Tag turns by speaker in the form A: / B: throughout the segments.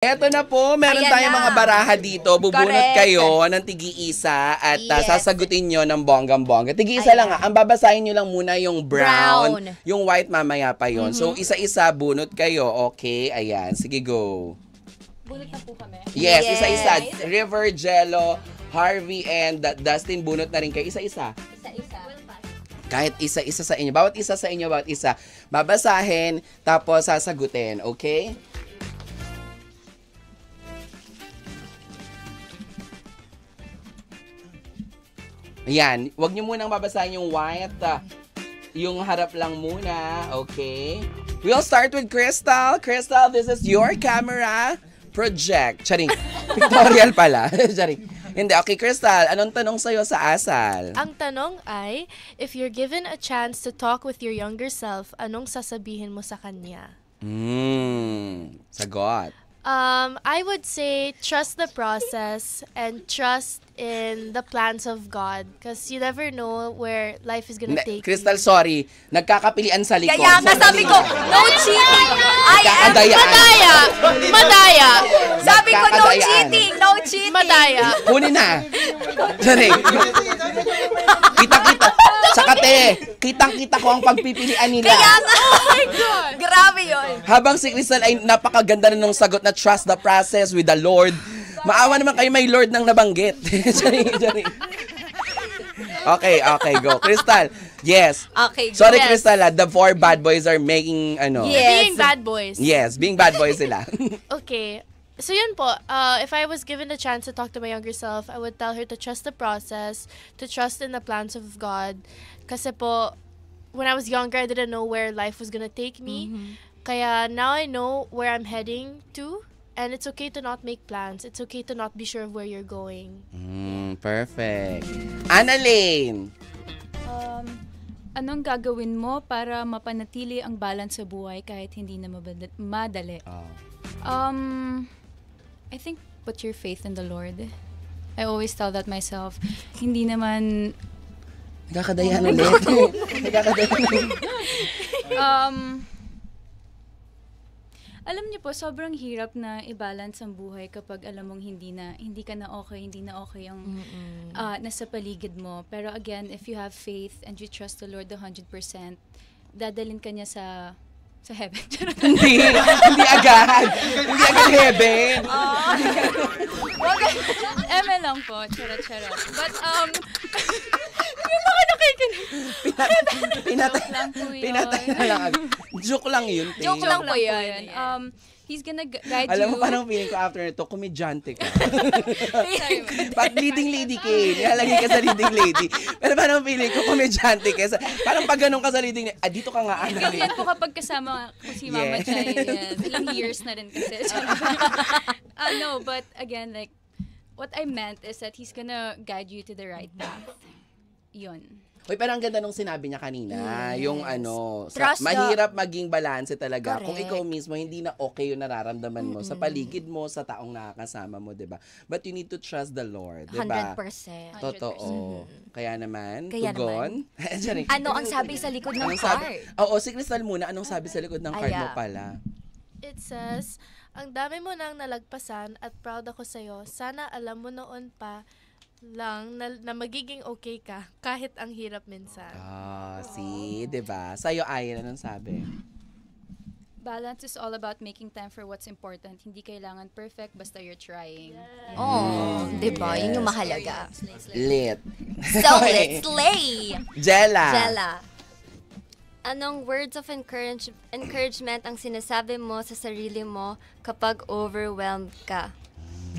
A: Eto na po, meron
B: Ayan
A: tayong
B: na.
A: mga baraha dito. Bubunot
B: Correct.
A: kayo ng tigi-isa at
B: Yes.
A: sasagutin nyo ng bonggang-bongga. Tigi-isa lang ha. Ang babasahin nyo lang muna yung brown. Yung white mamaya pa yon. So, isa-isa bunot kayo. Okay, ayan. Sige, go.
C: Bunot na po kami.
A: Yes,
B: Yes.
A: isa-isa. River, Jello, Harvey, and Dustin, bunot na rin kayo. Isa-isa.
C: Isa-isa.
A: Kahit isa-isa sa inyo. Bawat isa sa inyo, bawat isa. Babasahin, tapos sasagutin. Okay? Ayan, wag niyo munang babasahin yung white. Yung harap lang muna, okay? We'll start with Crystal. Crystal, this is your camera. Project. Charing. Pictorial pala. Charing. Hindi, okay, Crystal, anong tanong sa'yo sa asal?
D: Ang tanong ay, if you're given a chance to talk with your younger self, anong sasabihin mo sa kanya?
A: Sagot.
D: I would say trust the process and trust in the plans of God because you never know where life is gonna take
A: Crystal,
D: you.
A: sorry. Nagkakapilian sa likod.
B: Kaya nga sabi ko, no cheating! I am
D: Madaya! Madaya!
B: Sabi ko, no
A: Kakadayaan.
B: cheating! No cheating!
D: Madaya!
A: Kunin na. Charing. Kita-kita. Saka kitang-kita ko ang pagpipilian nila.
B: Kaya nga! Oh my God! Grabe yun!
A: Habang si Crystal ay napakaganda na nung sagot na trust the process with the Lord. Maawa naman kayo may Lord nang nabanggit. Sorry. Okay, go. Crystal, yes.
B: Okay,
A: Sorry,
D: yes.
A: Crystal, the four bad boys are making,
B: Yes.
D: Being bad boys.
A: Yes, being bad boys sila.
D: Okay. So yun po, if I was given the chance to talk to my younger self, I would tell her to trust the process, to trust in the plans of God. Kasi po, when I was younger, I didn't know where life was gonna take me. Kaya now I know where I'm heading to, and it's okay to not make plans. It's okay to not be sure of where you're going.
A: Perfect. Annalyn.
C: Anong gagawin mo para mapanatili ang balance sa buhay kahit hindi na madali? I think put your faith in the Lord. I always tell that myself. Hindi naman...
A: Nagkakadayan ulit. Nagkakadayan ulit.
C: Alam niyo po, sobrang hirap na i-balance ang buhay kapag alam mong hindi ka na okay ang nasa paligid mo. Pero again, if you have faith and you trust the Lord 100%, dadalhin ka niya sa heaven.
A: Hindi agad. Hindi agad heaven.
C: Eme lang po, charot. But,
A: Pinatay
C: lang po yun.
A: Pinatay na lang. Joke lang yun. Te.
B: Joke lang po yun.
C: He's gonna guide
A: Alam
C: you.
A: mo, parang feeling ko after nito, komedyante ka. Pag leading lady ka nilalagay ka sa leading lady. Pero parang feeling ko, komedyante ka. Parang pag ganun ka sa leading lady, dito ka nga,
C: Ganyan po kapag kasama ko si Mama
A: Yes.
C: Chay. Ilang years na rin kasi. No, but again, like, what I meant is that He's gonna guide you to the right path. Yun.
A: Uy, pero ang ganda nung sinabi niya kanina, yung
B: Trust
A: mahirap maging balanse talaga.
B: Correct.
A: Kung ikaw mismo, hindi na okay yung nararamdaman mo sa paligid mo, sa taong nakakasama mo, diba? But you need to trust the Lord, diba?
B: 100%.
A: Totoo. Kaya naman,
B: Kaya
A: tugon.
B: Ano ang sabi sa likod ng
A: Anong sabi?
B: card?
A: Oo, si Crystal muna. Anong sabi sa likod ng card mo pala?
D: It says, ang dami mo nang nalagpasan at proud ako sa'yo. Sana alam mo noon pa lang na magiging okay ka kahit ang hirap minsan.
A: See, diba? Sa'yo, Ayan, anong sabi?
C: Balance is all about making time for what's important. Hindi kailangan perfect, basta you're trying.
B: Diba? Yun yung mahalaga.
A: Lit.
B: So, let's slay!
A: Jella.
B: Jella.
E: Anong words of encouragement ang sinasabi mo sa sarili mo kapag overwhelmed ka?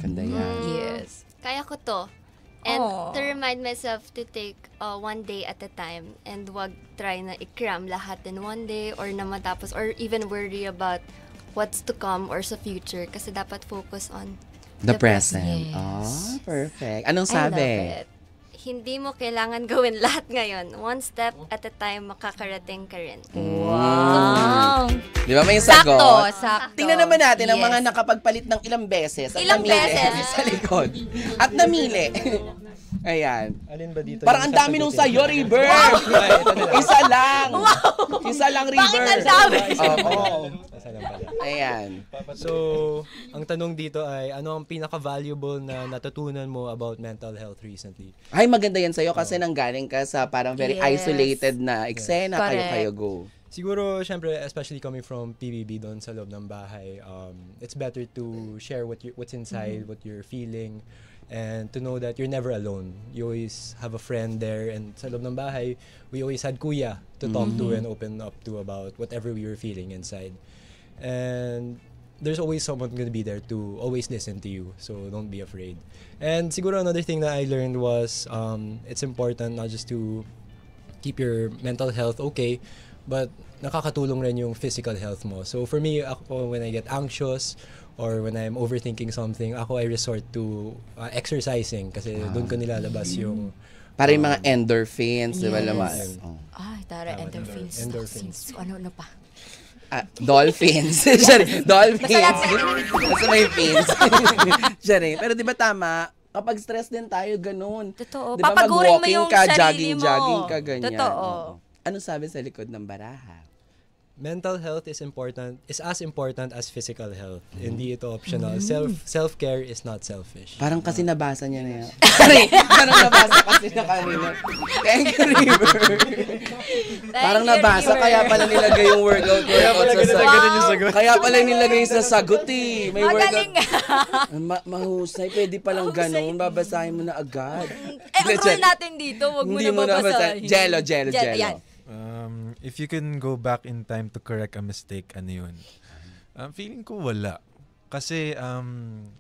A: Ganda yan.
B: Yes.
E: Kaya ko to. And
B: Aw.
E: to remind myself to take one day at a time and wag try na i-cram lahat in one day or na matapos or even worry about what's to come or sa future kasi dapat focus on
A: The present.
B: Yes.
A: Perfect. Anong
B: I
A: sabi?
B: love it.
E: hindi mo kailangan gawin lahat ngayon. One step at a time, makakarating ka rin.
B: Wow!
A: Di ba may sagot?
B: Sakto.
A: Tingnan naman natin ang
B: Yes.
A: mga nakapagpalit ng ilang beses at
B: Ilang
A: namili
B: beses?
A: sa likod. At namili. Ayan.
F: Alin ba dito?
A: Parang ang dami nung sa'yo, River! Isa lang! Isa lang, River!
B: Bakit ang dami?
A: Oo.
F: Nasa lang pala.
A: Ayan.
F: So, ang tanong dito ay, ano ang pinaka-valuable na natutunan mo about mental health recently?
A: Ay, maganda yan sa'yo kasi nanggaling ka sa parang very
B: Yes.
A: isolated na eksena.
B: Correct.
A: Kayo go.
F: Siguro, syempre, especially coming from PBB doon sa loob ng bahay, it's better to share what's inside, what you're feeling, and to know that you're never alone. You always have a friend there, and sa loob ng bahay, we always had kuya to talk to and open up to about whatever we were feeling inside. And there's always someone gonna be there to always listen to you, so don't be afraid. And siguro another thing that I learned was it's important not just to keep your mental health okay, but nakakatulong rin yung physical health mo. So for me, ako, when I get anxious or when I'm overthinking something, I resort to exercising kasi doon ko nilalabas yung
A: Para yung mga endorphins, di ba
B: Yes.
A: laman? Oh.
B: Ay, tara, endorphins.
F: Endorphins.
B: Ano na pa?
A: Dolphins. Sorry, dolphins. Basta may fins. Sorry. Pero di ba tama, kapag stress din tayo, ganun.
B: Totoo.
A: Di ba,
B: Papagurin mo
A: mag-walking
B: yung
A: ka,
B: sarili mo.
A: jogging ka, ganyan.
B: Totoo.
A: Oo. Ano sabi sa likod ng baraha?
F: mental health is as important as physical health. Hindi ito optional. Self-care is not selfish.
A: Parang kasi nabasa niya na yan. Parang nabasa kasi na kanina. Thank you, River. Parang nabasa, kaya pala nilagay yung workout sa sagot. Kaya pala nilagay sa sagot eh. May
B: Magaling
A: workout. Mahusay, pwede palang ganun. Babasahin mo na agad.
B: ang rule natin dito, wag mo
A: Hindi
B: na
A: mo na
B: babasahin.
A: Jello.
B: Yan.
G: If you can go back in time to correct a mistake, ano yun? Feeling ko wala. Kasi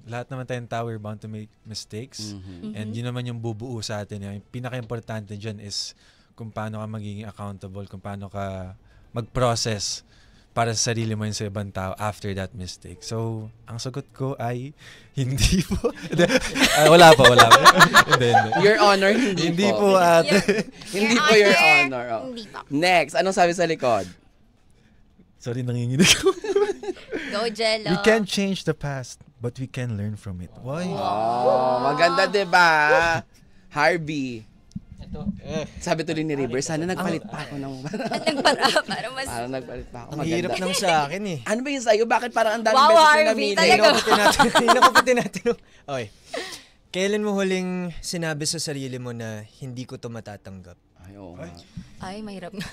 G: lahat naman tayong tao, we're bound to make mistakes. And yun naman yung bubuo sa atin. Yung pinaka-importante dyan is kung paano ka magiging accountable, kung paano ka mag-process para sa sarili mo yun sa ibang tao after that mistake. So, ang sagot ko ay hindi po. Wala pa. Hindi.
A: Your Honor, hindi po.
G: ate.
A: Hindi po, Your Honor. Oh.
B: Hindi pa.
A: Next, anong sabi sa likod?
G: Sorry, nanginginig ako.
B: Go, Jello.
G: We can't change the past, but we can learn from it. Why?
A: Oh, maganda, diba? Harvey. Sabi tuloy ni River, sana nagpalit pa ako ng...
B: Para mas...
A: Parang nagpalit pa ako.
H: Ang
A: Maganda.
H: hirap ng sa akin eh.
A: Ano ba yun sa'yo? Bakit parang ang daming
B: Wow,
A: beses na
B: Harvey,
A: namili?
B: talaga.
H: Hindi ko pa tinatanong. Okay. Kailan mo huling sinabi sa sarili mo na hindi ko to matatanggap?
A: Ay, oo nga.
B: Ay, mahirap na.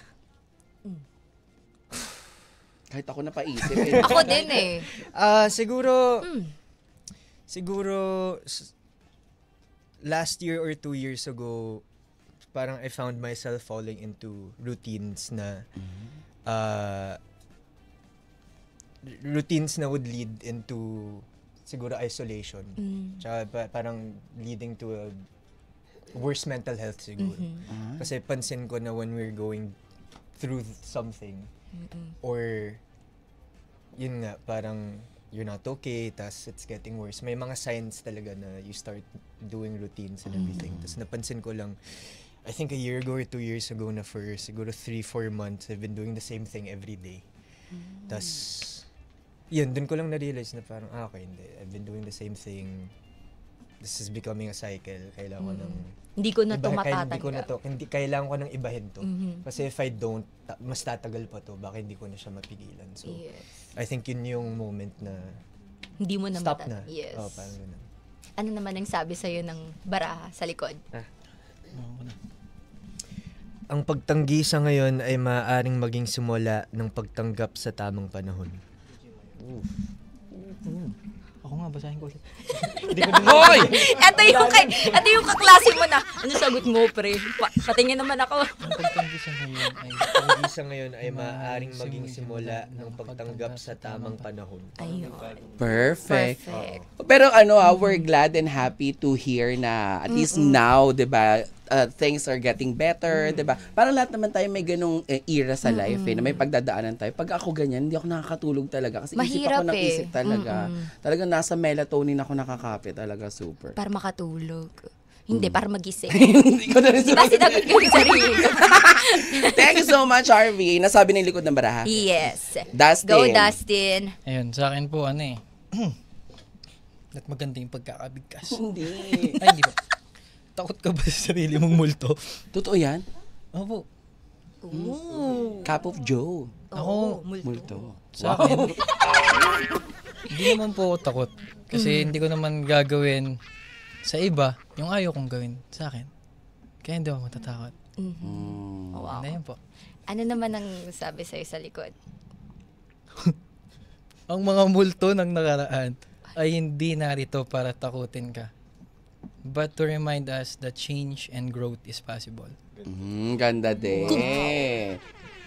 A: Kahit ako napaisip eh.
B: Ako din eh.
H: Siguro last year or 2 years ago, parang I found myself falling into routines na would lead into siguro isolation. Tsaka parang leading to a worse mental health siguro. Kasi pansin ko na when we're going through something or yun nga, parang you're not okay, tas it's getting worse. May mga signs talaga na you start doing routines and everything. Tas napansin ko lang, I think a year ago or 2 years ago na for siguro 3-4 months, I've been doing the same thing every day. Tas, yun, dun ko lang na-realize na parang, okay, hindi. I've been doing the same thing. This is becoming a cycle. Kailangan ko ng...
B: Hindi ko na to
H: Hindi ko na
B: matatanggap.
H: to. Kailangan ko nang ibahin to. Kasi if I don't, mas tatagal pa to. Baka hindi ko na siya mapigilan. So,
B: Yes.
H: I think yun yung moment na
B: Hindi mo na
H: stop na.
B: Yes.
H: Oh, parang ganun.
B: Ano naman ang sabi sa'yo ng baraha sa likod?
H: Ang pagtanggi sa ngayon ay maaaring maging simula ng pagtanggap sa tamang panahon.
I: Ako nga, basahin ko ulit.
A: Hoy!
B: Ito yung kaklase mo na. Ano sagot mo, pre? Patingin naman ako.
I: Ang pagtanggi sa ngayon ay
H: Pagtanggi sa ngayon ay maaaring maging simula ng pagtanggap sa tamang panahon.
B: Ayun.
A: Perfect.
B: Perfect.
A: Pero we're glad and happy to hear na at least now, 'di ba, things are getting better, 'di ba? Parang lahat naman tayo may ganung era sa life na may pagdadaanan tayo. Pag ako ganyan, hindi ako nakakatulog talaga kasi
B: Mahirap
A: isip ako ng
B: eh.
A: isip talaga. Talagang nasa melatonin ako nakakape talaga, super.
B: Para makatulog. Hindi, para magising.
A: Hindi ko na rin
B: Diba sinagot ko yung sarili ko?
A: Thank you so much, Harvey. Nasabi ng likod ng baraha.
B: Yes.
A: Dustin.
B: Go, Dustin.
I: ayun, sa akin po ano eh. At maganda yung pagkakabigkas.
A: Hindi.
I: Ay, hindi po. takot ka ba sa sarili mong multo?
A: Totoo yan?
I: Opo.
A: Cup of Joe.
I: Ako,
A: Multo.
I: sa akin, hindi naman po ako takot. Kasi hindi ko naman gagawin sa iba yung ayaw kong gawin sa akin. Kaya hindi ako matatakot.
B: Wow.
I: Ano yun po.
B: Ano naman ang sabi sa'yo sa likod?
I: Ang mga multo ng nakaraan ay hindi narito para takutin ka, but to remind us that change and growth is possible.
A: Ganda din.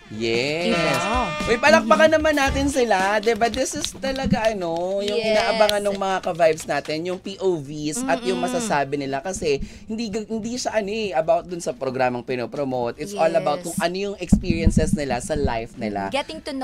A: Yes.
B: Diba?
A: Uy, palakpakan naman natin sila. Diba? This is talaga yung
B: Yes.
A: inaabangan ng mga ka-vibes natin, yung POVs at yung masasabi nila kasi hindi siya about dun sa programang pinopromote. It's all about
B: Yes.
A: kung ano yung experiences nila sa life nila.
B: Getting to know